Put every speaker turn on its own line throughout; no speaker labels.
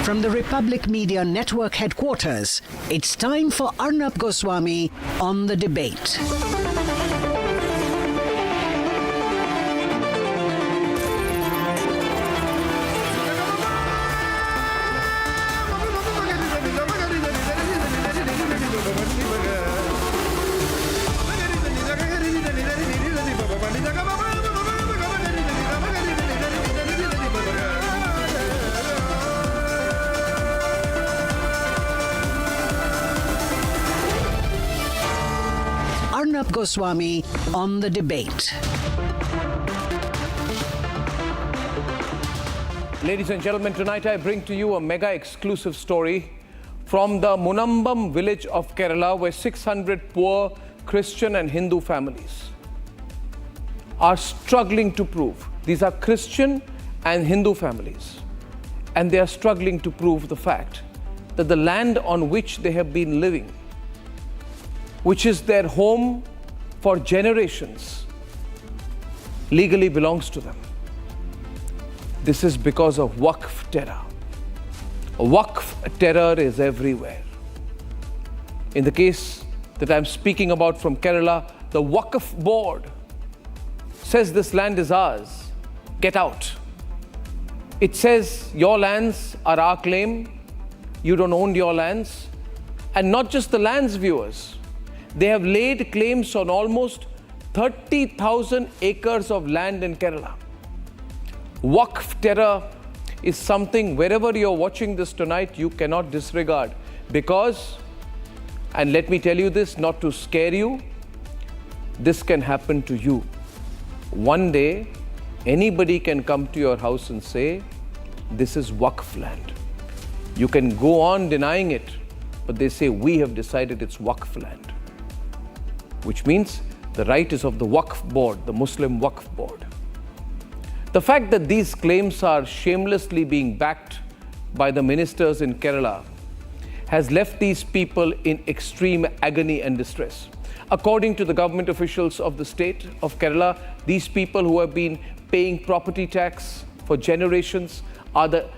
From the Republic Media Network headquarters, it's time for Arnab Goswami on the debate. Arnab Goswami on the debate.
Ladies and gentlemen, tonight I bring to you a mega exclusive story from the Munambam village of Kerala, where 600 poor Christian and Hindu families are struggling to prove. These are Christian and Hindu families, and they are struggling to prove the fact that the land on which they have been living, which is their home for generations, legally belongs to them. This is because of WaqfTerror. WaqfTerror is everywhere. In the case that I'm speaking about from Kerala, the Waqf board says this land is ours. Get out. It says your lands are our claim. You don't own your lands. And not just the lands, viewers. They have laid claims on almost 30,000 acres of land in Kerala. WaqfTerror is something, wherever you're watching this tonight, you cannot disregard. Because, and let me tell you this, not to scare you, this can happen to you. One day, anybody can come to your house and say, this is Waqf land. You can go on denying it, but they say, we have decided it's Waqf land. Which means the right is of the Waqf board, the Muslim Waqf board. The fact that these claims are shamelessly being backed by the ministers in Kerala has left these people in extreme agony and distress. According to the government officials of the state of Kerala, these people who have been paying property tax for generations are the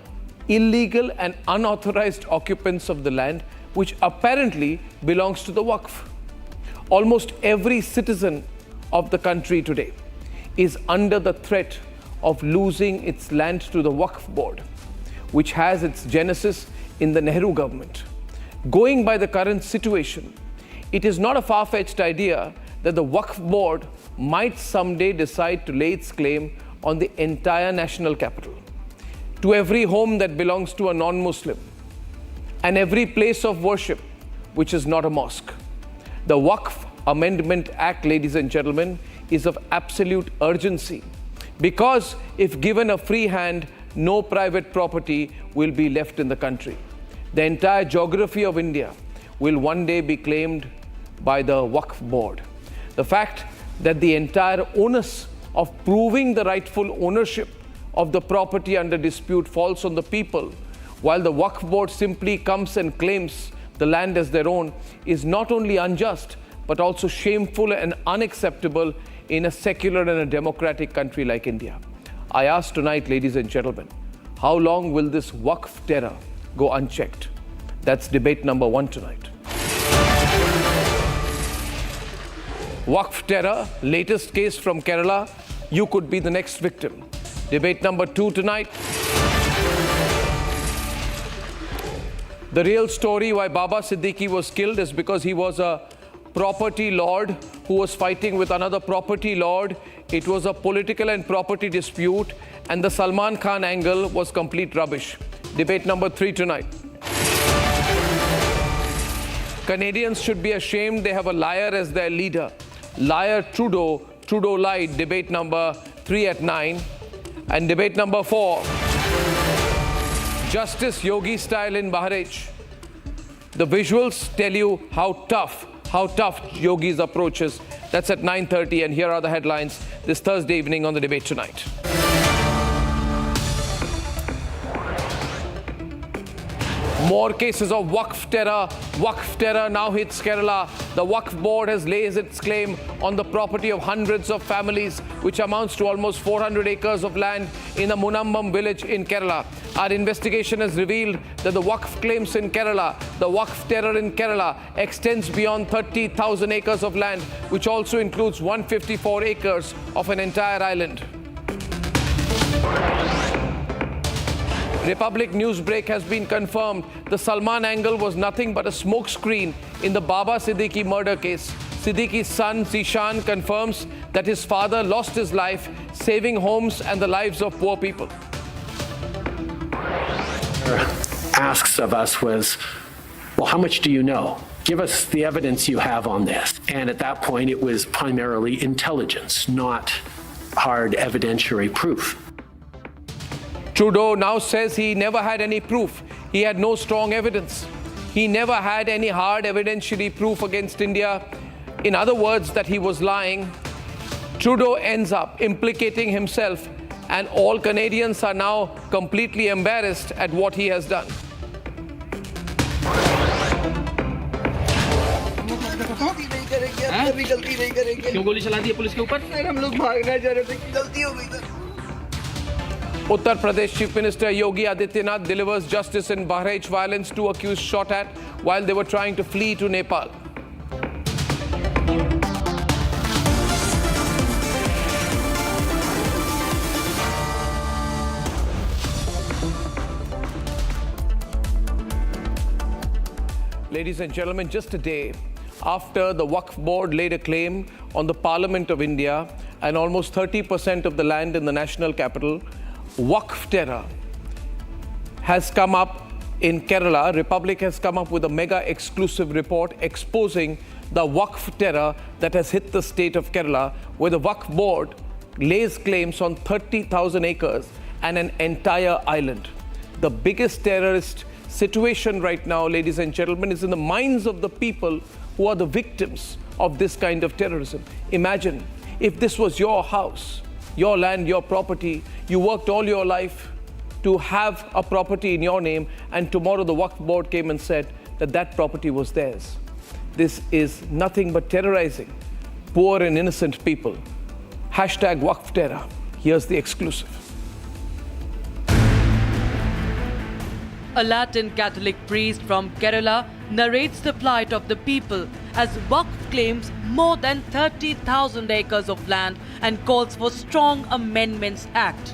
illegal and unauthorized occupants of the land, which apparently belongs to the Waqf. Almost every citizen of the country today is under the threat of losing its land to the Waqf board, which has its genesis in the Nehru government. Going by the current situation, it is not a far-fetched idea that the Waqf board might someday decide to lay its claim on the entire national capital, to every home that belongs to a non-Muslim, and every place of worship which is not a mosque. The Waqf Amendment Act, ladies and gentlemen, is of absolute urgency, because if given a free hand, no private property will be left in the country. The entire geography of India will one day be claimed by the Waqf board. The fact that the entire onus of proving the rightful ownership of the property under dispute falls on the people, while the Waqf board simply comes and claims the land as their own, is not only unjust, but also shameful and unacceptable in a secular and a democratic country like India. I ask tonight, ladies and gentlemen, how long will this WaqfTerror go unchecked? That's debate number 1 tonight. WaqfTerror, latest case from Kerala, you could be the next victim. Debate number 2 tonight. The real story why Baba Siddiqui was killed is because he was a property lord who was fighting with another property lord. It was a political and property dispute, and the Salman Khan angle was complete rubbish. Debate number 3 tonight. Canadians should be ashamed they have a liar as their leader. Liar Trudeau, Trudeau lied. Debate number 3 at 9. And debate number 4, Justice Yogi style in Bahrain. The visuals tell you how tough Yogi's approach is. That's at 9:30, and here are the headlines this Thursday evening on the debate tonight. More cases of Waqf terror. Waqf terror now hits Kerala. The Waqf board has laid its claim on the property of hundreds of families, which amounts to almost 400 acres of land in the Munambam village in Kerala. Our investigation has revealed that the Waqf claims in Kerala, the Waqf terror in Kerala, extends beyond 30,000 acres of land, which also includes 154 acres of an entire island. Republic Newsbreak has been confirmed. The Salman angle was nothing but a smokescreen in the Baba Siddiqui murder case. Siddiqui's son, Zishan, confirms that his father lost his life, saving homes and the lives of poor people.
Asks of us was, well, how much do you know? Give us the evidence you have on this. And at that point, it was primarily intelligence, not hard evidentiary proof.
Trudeau now says he never had any proof. He had no strong evidence. He never had any hard evidentiary proof against India. In other words, that he was lying. Trudeau ends up implicating himself, and all Canadians are now completely embarrassed at what he has done.
क्यों गोली चला दी police के ऊपर? हम लोग भागना चाह रहे थे, गलती हो गई।
Uttar Pradesh Chief Minister Yogi Adityanath delivers justice in Bahraich violence. 2 accused shot at while they were trying to flee to Nepal. Ladies and gentlemen, just a day after the Waqf board laid a claim on the Parliament of India and almost 30% of the land in the national capital, WaqfTerror has come up in Kerala. Republic has come up with a mega exclusive report exposing the Waqf terror that has hit the state of Kerala, where the Waqf board lays claims on 30,000 acres and an entire island. The biggest terrorist situation right now, ladies and gentlemen, is in the minds of the people who are the victims of this kind of terrorism. Imagine if this was your house, your land, your property. You worked all your life to have a property in your name, and tomorrow the Waqf board came and said that that property was theirs. This is nothing but terrorizing poor and innocent people. Hashtag WaqfTerror. Here's the exclusive.
A Latin Catholic priest from Kerala narrates the plight of the people as Waqf claims more than 30,000 acres of land and calls for strong amendments act.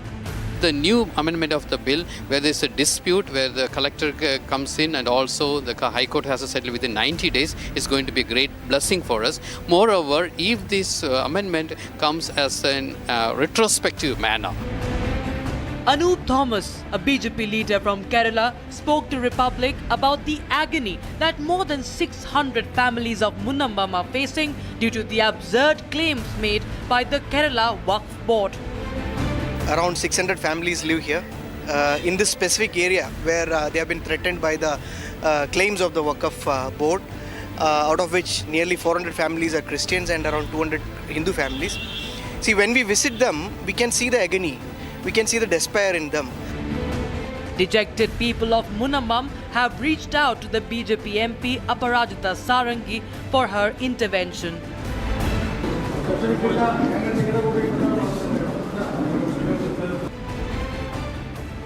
The new amendment of the bill, where there's a dispute, where the collector comes in and also the High Court has to settle within 90 days, is going to be a great blessing for us. Moreover, if this amendment comes as a retrospective manner.
Anup Thomas, a BJP leader from Kerala, spoke to Republic about the agony that more than 600 families of Munambam are facing due to the absurd claims made by the Kerala Waqf board.
Around 600 families live here in this specific area where they have been threatened by the claims of the Waqf board, out of which nearly 400 families are Christians and around 200 Hindu families. See, when we visit them, we can see the agony. We can see the despair in them.
Dejected people of Munambam have reached out to the BJP MP Aparajita Sarangi for her intervention.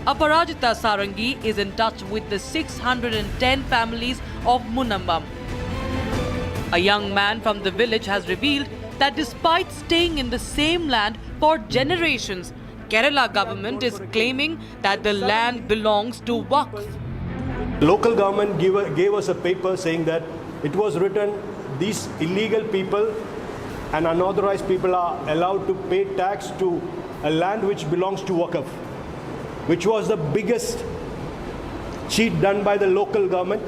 Aparajita Sarangi is in touch with the 610 families of Munambam. A young man from the village has revealed that despite staying in the same land for generations, Kerala government is claiming that the land belongs to Waqf.
Local government gave us a paper saying that it was written, these illegal people and unauthorized people are allowed to pay tax to a land which belongs to Waqf, which was the biggest cheat done by the local government.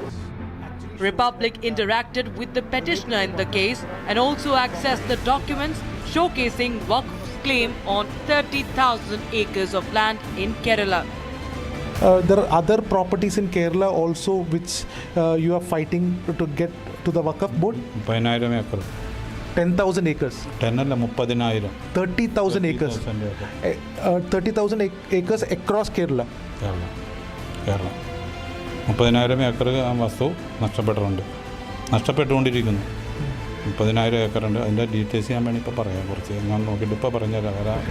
Republic interacted with the petitioner in the case and also accessed the documents showcasing Waqf's claim on 30,000 acres of land in Kerala.
There are other properties in Kerala also which you are fighting to get to the Waqf board? 10,000 acres. 30,000 acres. 30,000 acres across Kerala.
30,000 acre വസ്തു നഷ്ടപ്പെട്ടുകൊണ്ടിരിക്കുന്നു. 30,000 ഏക്കറുണ്ട്. അതിൻ്റെ details ഞാൻ വേണമെങ്കിൽ ഇപ്പോൾ പറയാം, കുറച്ച് ഞാൻ നോക്കിയിട്ട് ഇപ്പോൾ പറഞ്ഞുതരാം.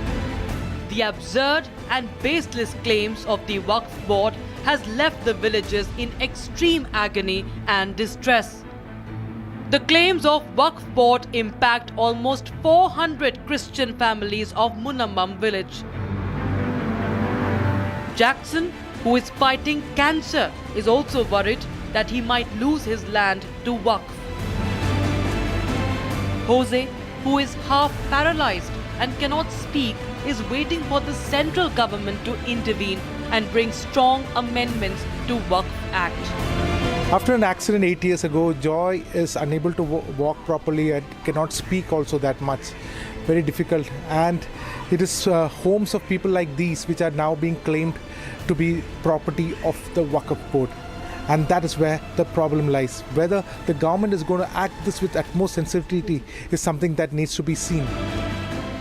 The absurd and baseless claims of the Waqf board has left the villagers in extreme agony and distress. The claims of Waqf board impact almost 400 Christian families of Munambam village. Jackson, who is fighting cancer, is also worried that he might lose his land to Waqf. Jose, who is half paralyzed and cannot speak, is waiting for the central government to intervene and bring strong amendments to Waqf Act.
After an accident 8 years ago, Joy is unable to walk properly and cannot speak also that much. Very difficult. And it is homes of people like these which are now being claimed to be property of the Waqf board. And that is where the problem lies. Whether the government is going to act this with utmost sensitivity is something that needs to be seen.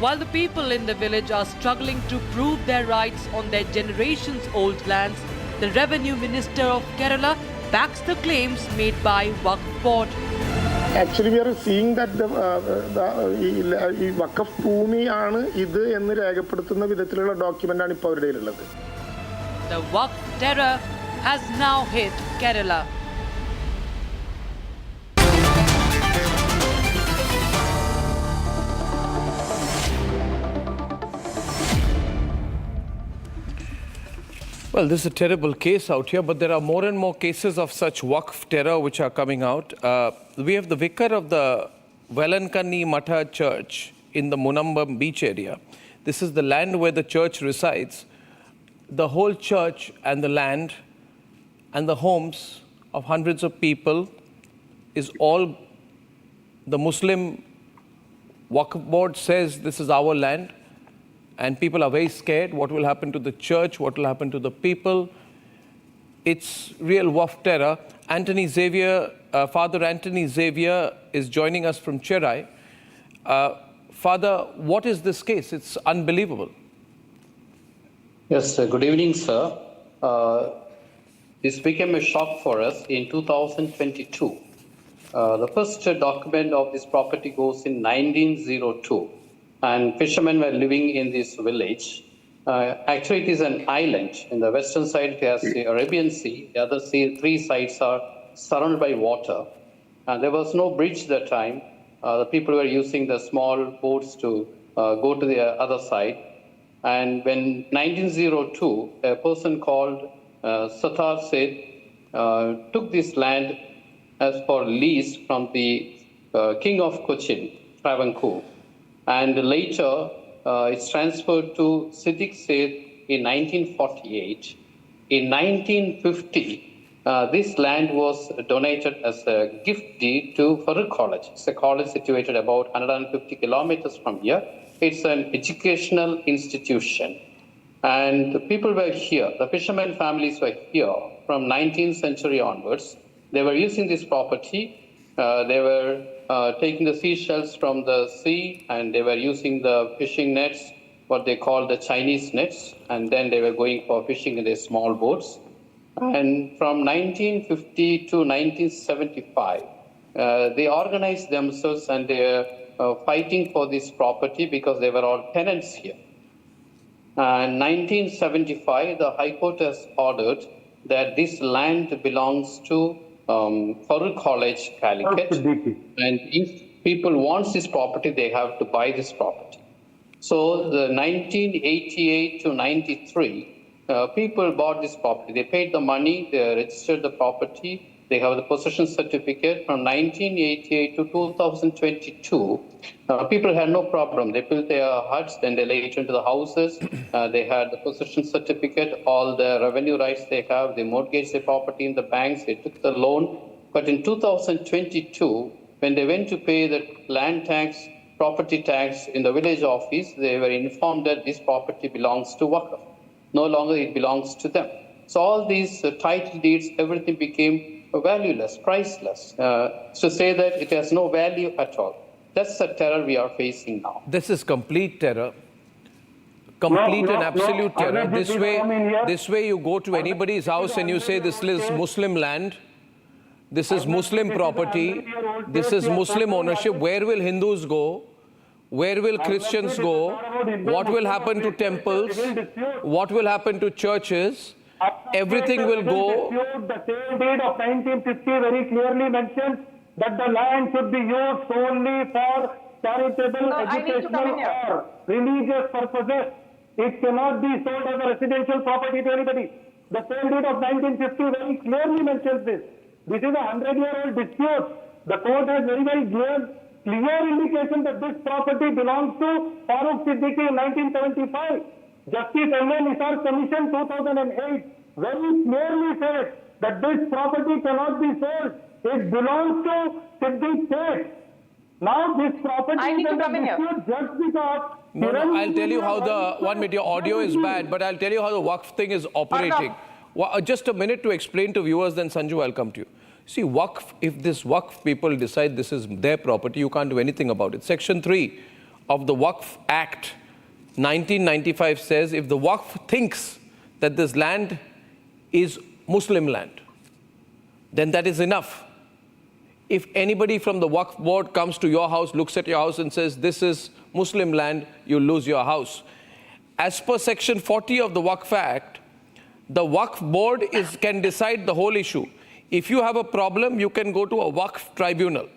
While the people in the village are struggling to prove their rights on their generations-old lands, the Revenue Minister of Kerala backs the claims made by Waqf board.
Actually, we are seeing that the Waqf Bhumi ആണ് ഇത് എന്ന് രേഖപ്പെടുത്തുന്ന വിധത്തിലുള്ള ഡോക്യുമെന്റാണ് ഇപ്പോൾ അവരുടെ കയ്യിലുള്ളത്.
The Waqf terror has now hit Kerala.
Well, this is a terrible case out here, but there are more and more cases of such Waqf terror which are coming out. We have the vicar of the Velankanni Matha Church in the Munambam beach area. This is the land where the church resides. The whole church and the land and the homes of hundreds of people is all the Muslim Waqf board says this is our land. And people are very scared. What will happen to the church? What will happen to the people? It's real Waqf terror. Father Anthony Xavier is joining us from Cherai. Father, what is this case? It's unbelievable.
Yes, good evening, sir. This became a shock for us in 2022. The first document of this property goes in 1902. And fishermen were living in this village. Actually, it is an island. In the western side, it has the Arabian Sea. The other three sides are surrounded by water. And there was no bridge at that time. The people were using the small boats to go to the other side. And when 1902, a person called Satar Seth took this land as for lease from the King of Cochin, Travancore. And later, it's transferred to Siddiq Seth in 1948. In 1950, this land was donated as a gift deed to Farooq College. It's a college situated about 150 kilometers from here. It's an educational institution. And the people were here, the fishermen families were here from 19th century onwards. They were using this property. They were taking the seashells from the sea, and they were using the fishing nets, what they call the Chinese nets, and then they were going for fishing in their small boats. And from 1950 to 1975, they organized themselves and they were fighting for this property because they were all tenants here. And 1975, the High Court has ordered that this land belongs to Farooq College, Calicut. And if people want this property, they have to buy this property. So the 1988 to 93, people bought this property. They paid the money, they registered the property, they have the possession certificate. From 1988 to 2022, people had no problem. They built their huts, then they later into the houses. They had the possession certificate, all the revenue rights they have. They mortgaged their property in the banks. They took the loan. But in 2022, when they went to pay the land tax, property tax in the village office, they were informed that this property belongs to Waqf. No longer it belongs to them. So all these title deeds, everything became valueless, priceless. To say that it has no value at all. That's the terror we are facing now.
This is complete terror. complete and absolute terror. This way you go to anybody's house and you say this is Muslim land, this is Muslim property, this is Muslim ownership. Where will Hindus go? Where will Christians go? What will happen to temples? What will happen to churches? Everything will go.
The same deed of 1950 very clearly mentions that the land should be used solely for charitable, educational or religious purposes. It cannot be sold as a residential property to anybody. The same deed of 1950 very clearly mentions this. This is a 100-year-old dispute. The court has very clear indication that this property belongs to Farooq Siddiqui in 1975. Justice M.A. Nisar's Commission 2008 very clearly says that this property cannot be sold. It belongs to Siddiq Sheikh. Now this property is under dispute just because...
No, I'll tell you how the... 1 minute, your audio is bad, but I'll tell you how the Waqf thing is operating. Just a minute to explain to viewers, then Sanju, I'll come to you. See, Waqf, if this Waqf people decide this is their property, you can't do anything about it. Section 3 of the Waqf Act 1995 says if the Waqf thinks that this land is Muslim land, then that is enough. If anybody from the Waqf board comes to your house, looks at your house and says this is Muslim land, you lose your house. As per Section 40 of the Waqf Act, the Waqf board can decide the whole issue. If you have a problem, you can go to a Waqf tribunal.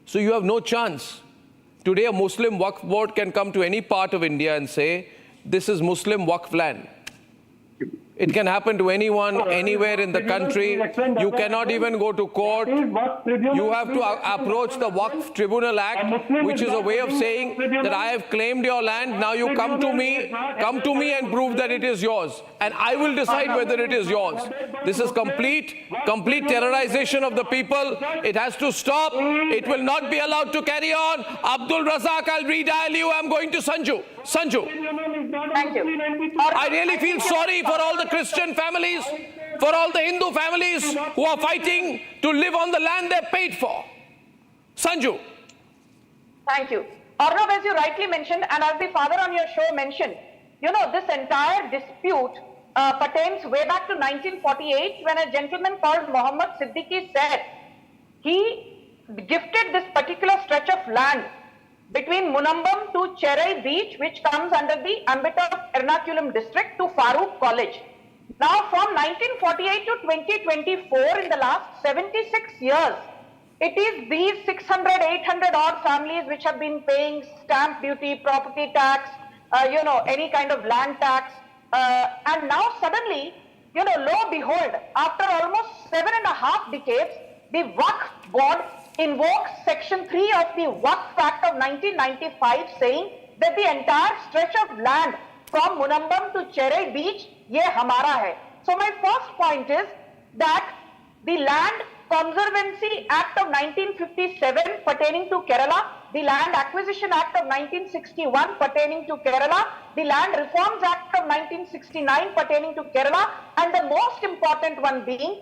So you have no chance. Today, a Muslim Waqf board can come to any part of India and say, this is Muslim Waqf land. It can happen to anyone, anywhere in the country. You cannot even go to court. You have to approach the Waqf Tribunal Act, which is a way of saying that I have claimed your land. Now you come to me and prove that it is yours. And I will decide whether it is yours. This is complete terrorization of the people. It has to stop. It will not be allowed to carry on. Abdul Razak, I'll redial you. I'm going to Sanju. Sanju.
Thank you.
I really feel sorry for all the Christian families, for all the Hindu families who are fighting to live on the land they paid for. Sanju.
Thank you. Arnab, as you rightly mentioned, and as the father on your show mentioned, you know, this entire dispute pertains way back to 1948 when a gentleman called Muhammad Siddiqui said he gifted this particular stretch of land between Munambam to Keral beach, which comes under the ambit of Ernakulam district, to Farooq College. Now from 1948 to 2024, in the last 76 years, it is these 600, 800 odd families which have been paying stamp duty, property tax, you know, any kind of land tax. And now suddenly, you know, lo and behold, after almost 7.5 decades, the Waqf board invokes Section 3 of the Waqf Act of 1995 saying that the entire stretch of land from Munambam to Keral beach, ye hamara hai. So my first point is that the Land Conservancy Act of 1957 pertaining to Kerala, the Land Acquisition Act of 1961 pertaining to Kerala, the Land Reforms Act of 1969 pertaining to Kerala, and the most important one being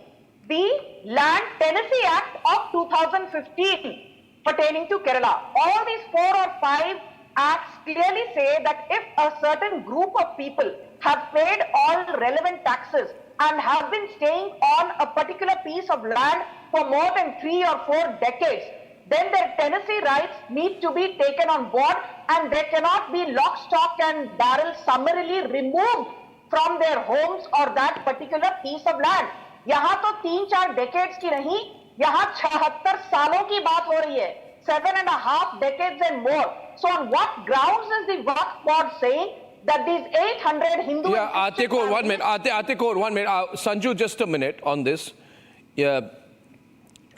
the Land Tenancy Act of 2015 pertaining to Kerala. All these 4 or 5 acts clearly say that if a certain group of people have paid all relevant taxes and have been staying on a particular piece of land for more than 3 or 4 decades, then their tenancy rights need to be taken on board and they cannot be lock, stock and barrel summarily removed from their homes or that particular piece of land. यहाँ तो 3-4 decades की नहीं, यहाँ 76 सालों की बात हो रही है, 7.5 decades and more. So on what grounds is the Waqf board saying that these 800 Hindu...
Yeah, Atikor, 1 minute. Atikor, 1 minute. Sanju, just a minute on this. Yeah,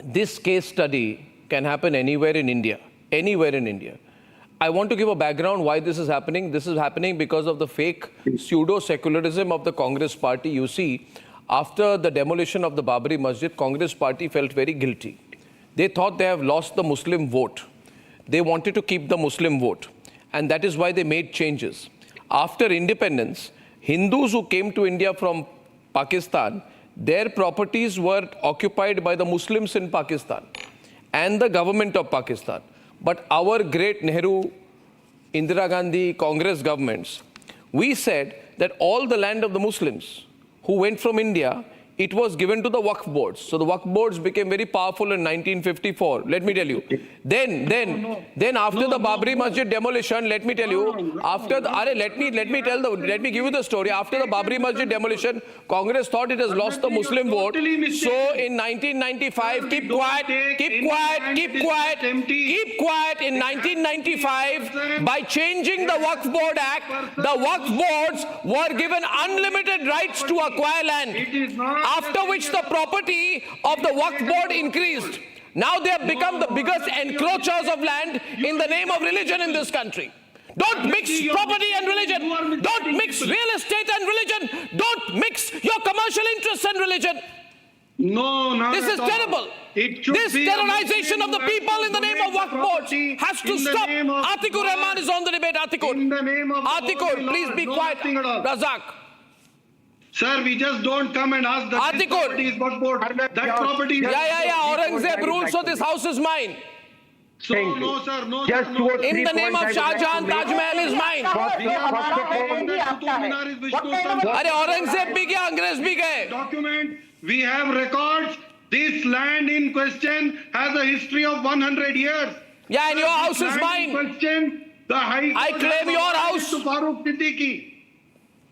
this case study can happen anywhere in India. Anywhere in India. I want to give a background why this is happening. This is happening because of the fake pseudo-secularism of the Congress party. You see, after the demolition of the Babri Masjid, Congress party felt very guilty. They thought they have lost the Muslim vote. They wanted to keep the Muslim vote. And that is why they made changes. After independence, Hindus who came to India from Pakistan, their properties were occupied by the Muslims in Pakistan and the government of Pakistan. But our great Nehru, Indira Gandhi, Congress governments we said that all the land of the Muslims who went from India, it was given to the Waqf boards. So the Waqf boards became very powerful in 1954. Let me tell you. Then after the Babri Masjid demolition, let me tell you, after the, let me give you the story. After the Babri Masjid demolition, Congress thought it has lost the Muslim vote. So in 1995, keep quiet. In 1995, by changing the Waqf Board Act, the Waqf boards were given unlimited rights to acquire land. After which the property of the Waqf board increased. Now they have become the biggest encroachers of land in the name of religion in this country. Don't mix property and religion. Don't mix real estate and religion. Don't mix your commercial interests and religion.
No,
this is terrible. This terrorization of the people in the name of Waqf boards has to stop. Atikur Rahman is on the debate. Atikur, please be quiet. Razak.
Sir, we just don't come and ask that this property is Waqf board. That property is...
Yeah. Aurangzeb rules, so this house is mine.
So, no, sir, no,
just
sir, no.
In the name of Shah Jahan, Taj Mahal is mine. Arey Aurangzeb bhi gaya, Angrez bhi gaye.
Document, we have records. This land in question has a history of 100 years.
Yeah, and your house is mine.
Question, the High Court
I claim your house.
To Farooq Siddiqui.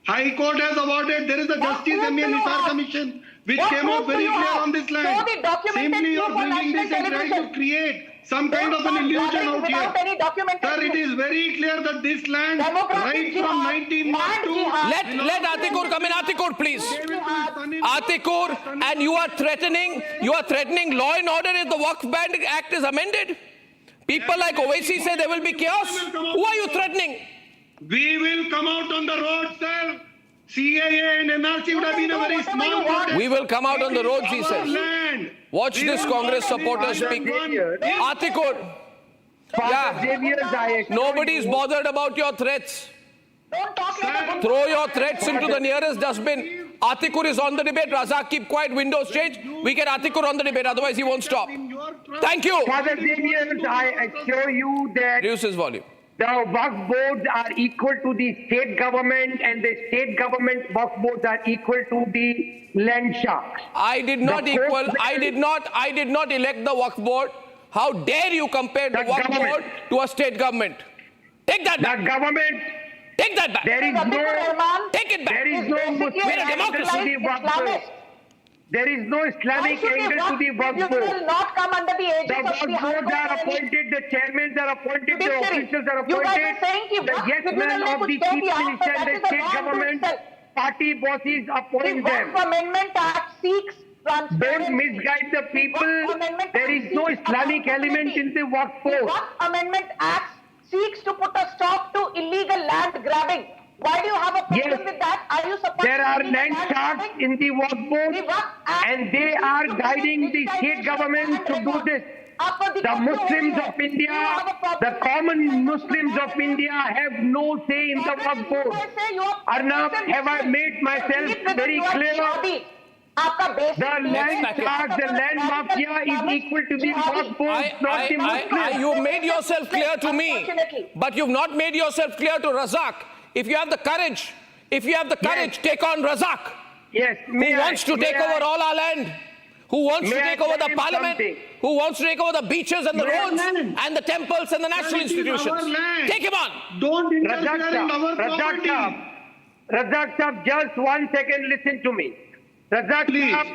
High Court has awarded, there is a Justice M.A. Nisar Commission which came out very clear on this land. Simply you are bringing this and trying to create some kind of an illusion out here. Sir, it is very clear that this land, right from 1902...
Let Atikur come in. Atikur, please. Atikur, and you are threatening law and order if the Waqf Band Act is amended. People like Owaisi say there will be chaos. Who are you threatening?
We will come out on the road, sir. CAA and NRC would have been a very small protest.
We will come out on the roads, he says. Watch this Congress supporter speak. Atikur. Yeah. Nobody is bothered about your threats. Throw your threats into the nearest dustbin. Atikur is on the debate. Razak, keep quiet. Windows change. We get Atikur on the debate. Otherwise, he won't stop. Thank you.
Father Xavier, I assure you that...
Reduce his volume.
The Waqf boards are equal to the state government, and the state government Waqf boards are equal to the land sharks.
I did not elect the Waqf board. How dare you compare the Waqf board to a state government? Take that back.
The government.
Take that back.
There is no.
Take it back.
There is no Muslim angle to the Waqf board. There is no Islamic angle to the Waqf board.
will not come under the aegis
of the Waqf boards are appointed, the chairmen are appointed, the officials are appointed, the yes men of the chief minister and the state government, party bosses appoint them.
The Waqf Amendment Act seeks transparency.
Don't misguide the people. There is no Islamic element in the Waqf board.
The Waqf Amendment Act seeks to put a stop to illegal land grabbing. Why do you have a problem with that? Are you supporting?
There are land sharks in the Waqf board, and they are guiding the state government to do this. The Muslims of India, the common Muslims of India have no say in the Waqf board. Arnab, have I made myself very clear? The land sharks, the land mafia is equal to the Waqf board, not the Muslims.
You made yourself clear to me, but you've not made yourself clear to Razak. If you have the courage, take on Razak.
Yes.
Who wants to take over all our land? Who wants to take over the parliament? Who wants to take over the beaches and the roads and the temples and the national institutions? Take him on.
Don't interfere in our property.
Razak Sahab, just 1 second, listen to me. Razak Sahab,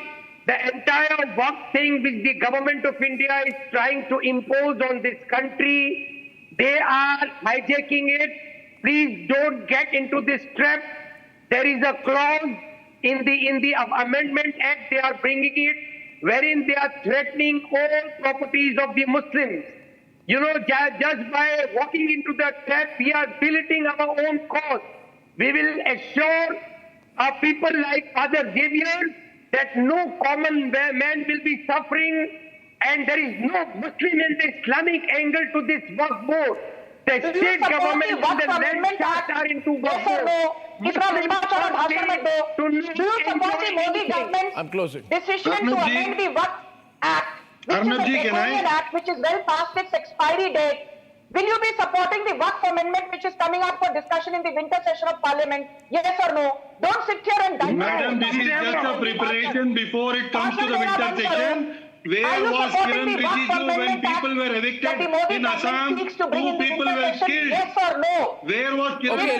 the entire Waqf thing which the government of India is trying to impose on this country, they are hijacking it. Please don't get into this trap. There is a clause in the Amendment Act, they are bringing it, wherein they are threatening all properties of the Muslims. You know, just by walking into the trap, we are belittling our own cause. We will assure people like Father Xavier that no common man will be suffering, and there is no Muslim and Islamic angle to this Waqf board. The state government and the land sharks are into Waqf board.
Do you support the Modi government's decision to amend the Waqf Act, which is a Testimonies Act, which is well past its expiry date, Will you be supporting the Waqf amendment which is coming up for discussion in the winter session of Parliament? Yes or no? Don't sit here and die.
Madam, this is just a preparation before it comes to the winter session. Where was Kiran Rijiju when people were evicted in Assam? 2 people were killed.
Yes or no?
Where was Kiran?
Okay,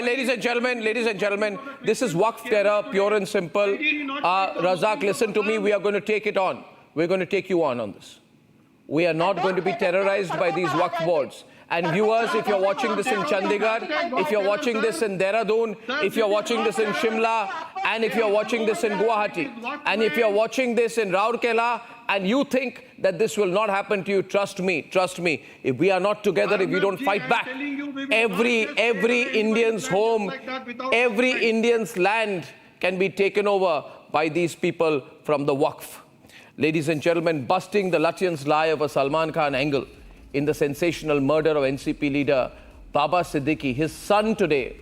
ladies and gentlemen, this is Waqf terror, pure and simple. Razak, listen to me. We are going to take it on. We're going to take you on this. We are not going to be terrorized by these Waqf boards. And viewers, if you're watching this in Chandigarh, if you're watching this in Dehradun, if you're watching this in Shimla, and if you're watching this in Guwahati, and if you're watching this in Rourkela, and you think that this will not happen to you, trust me, if we are not together, if we don't fight back, every Indian's home, every Indian's land can be taken over by these people from the Waqf. Ladies and gentlemen, busting the Lutyens' lie of a Salman Khan angle in the sensational murder of NCP leader Baba Siddiqui. His son today